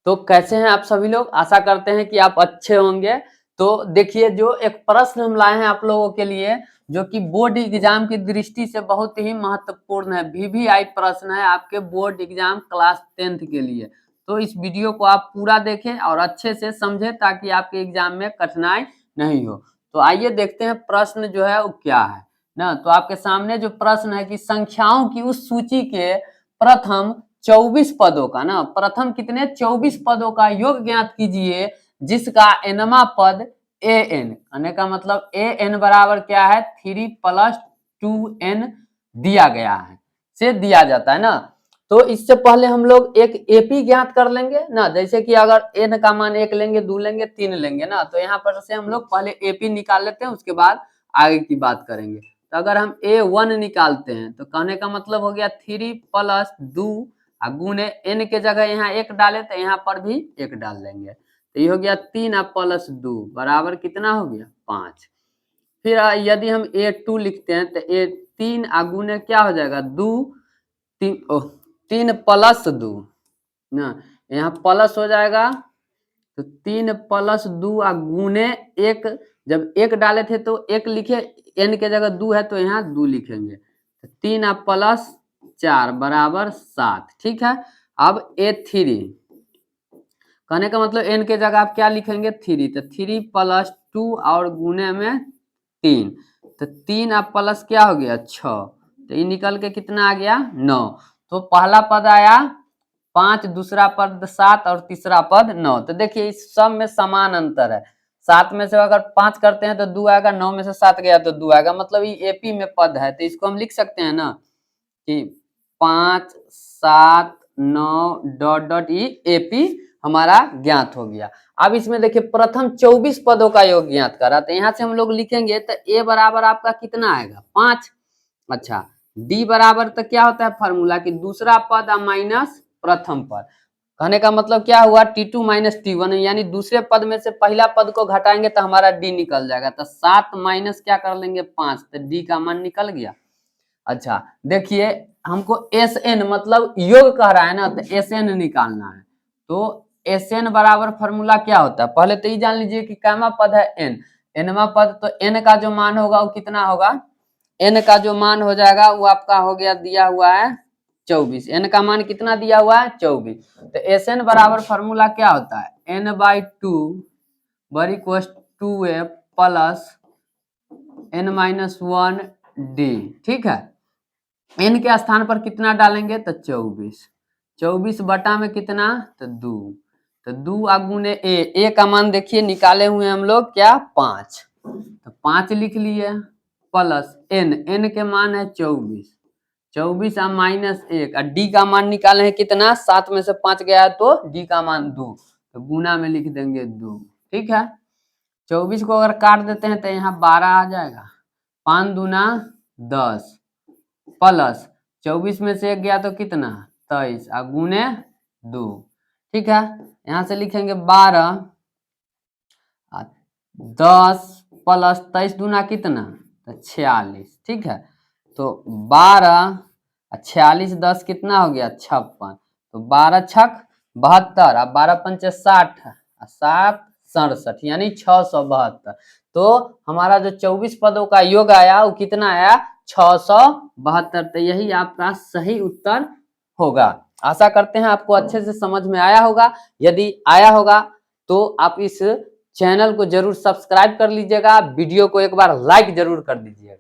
तो कैसे हैं आप सभी लोग? आशा करते हैं कि आप अच्छे होंगे। तो देखिए, जो एक प्रश्न हम लाए हैं आप लोगों के लिए, जो कि बोर्ड एग्जाम की दृष्टि से बहुत ही महत्वपूर्ण है। वीवीआई प्रश्न है आपके बोर्ड एग्जाम क्लास 10th के लिए। तो इस वीडियो को आप पूरा देखें और अच्छे से समझें ताकि आपके एग्जाम में कठिनाई नहीं हो। तो आइए देखते हैं प्रश्न जो है वो क्या है ना। तो आपके सामने जो प्रश्न है कि संख्याओं की उस सूची के प्रथम 24 पदों का ना, प्रथम कितने 24 पदों का योग ज्ञात कीजिए जिसका एनमा पद ए एन, आने का मतलब ए एन बराबर क्या है 3 + 2n दिया गया है, से दिया जाता है ना। तो इससे पहले हम लोग एक एपी ज्ञात कर लेंगे ना। जैसे कि अगर एन का मान 1 लेंगे, 2 लेंगे, 3 लेंगे ना, तो यहाँ पर से हम लोग पहले एपी निकाल लेते हैं, उसके बाद आगे की बात करेंगे। तो अगर हम A1 निकालते हैं तो कहने का मतलब हो गया 3 + 2 गुने n के जगह यहाँ 1 डाले तो यहाँ पर भी 1 डाल देंगे। तो ये हो गया 3 + 2 बराबर कितना हो गया 5। फिर यदि हम A2 लिखते हैं तो A3 गुने क्या हो जाएगा 2, 3 + 2 ना, यहाँ प्लस हो जाएगा। तो 3 + 2 गुने 1, जब 1 डाले थे तो 1 लिखे, n के जगह 2 है तो यहाँ 2 लिखेंगे। तो 3 + 4 बराबर 7। ठीक है। अब A3 कहने का मतलब n के जगह आप क्या लिखेंगे 3, तो 3 + 2 और गुने में 3, तो 3 प्लस क्या हो गया 6, तो ये निकल के कितना आ गया 9। तो पहला पद आया 5, दूसरा पद 7 और तीसरा पद 9। तो देखिए इस सब में समान अंतर है। 7 में से अगर 5 करते हैं तो 2 आएगा, 9 में से 7 गया तो 2 आएगा, मतलब ये एपी में पद है। तो इसको हम लिख सकते हैं ना कि 5, 7, 9 डॉट डॉट ये एपी हमारा ज्ञात हो गया। अब इसमें देखिए प्रथम 24 पदों का योग ज्ञात करा, तो यहाँ से हम लोग लिखेंगे तो ए बराबर आपका कितना आएगा 5। अच्छा, डी बराबर तो क्या होता है फॉर्मूला कि दूसरा पद माइनस प्रथम पद। कहने का मतलब क्या हुआ T2 - T1, यानी दूसरे पद में से पहला पद को घटाएंगे तो हमारा डी निकल जाएगा। तो 7 माइनस क्या कर लेंगे 5, तो डी का मान निकल गया। अच्छा देखिए, हमको एस एन मतलब योग कह रहा है ना, तो एस एन निकालना है। तो एस एन बराबर फॉर्मूला क्या होता है, पहले तो ये जान लीजिए कि कैमा पद है एन, एनवा पद, तो एन का जो मान होगा वो कितना होगा, एन का जो मान हो जाएगा वो आपका हो गया दिया हुआ है 24। एन का मान कितना दिया हुआ है 24। तो एस एन बराबर फॉर्मूला क्या होता है n/2 = 2a + n-1 d। ठीक है। n के स्थान पर कितना डालेंगे तो 24, 24 बटा में कितना तो 2, तो 2 गुने ए का मान देखिए निकाले हुए हम लोग क्या 5, तो 5 लिख लिए प्लस n के मान है 24, 24 -1 और डी का मान निकाले हैं कितना 7 में से 5 गया तो डी का मान 2, तो गुना में लिख देंगे 2। ठीक है। 24 को अगर काट देते हैं तो यहाँ 12 आ जाएगा, 5 दूना 10 प्लस 24 में से 1 गया तो कितना 23 गुने 2। ठीक है। यहाँ से लिखेंगे 12, 10 प्लस 23 दूना कितना तो 46। ठीक है। तो 12 46 10 कितना हो गया 56, तो 12 छक 72 और 12 पंचे 60 और 7 67 यानी 672। तो हमारा जो 24 पदों का योग आया वो कितना आया 672। तो यही आपका सही उत्तर होगा। आशा करते हैं आपको अच्छे से समझ में आया होगा। यदि आया होगा तो आप इस चैनल को जरूर सब्सक्राइब कर लीजिएगा, वीडियो को एक बार लाइक जरूर कर दीजिएगा।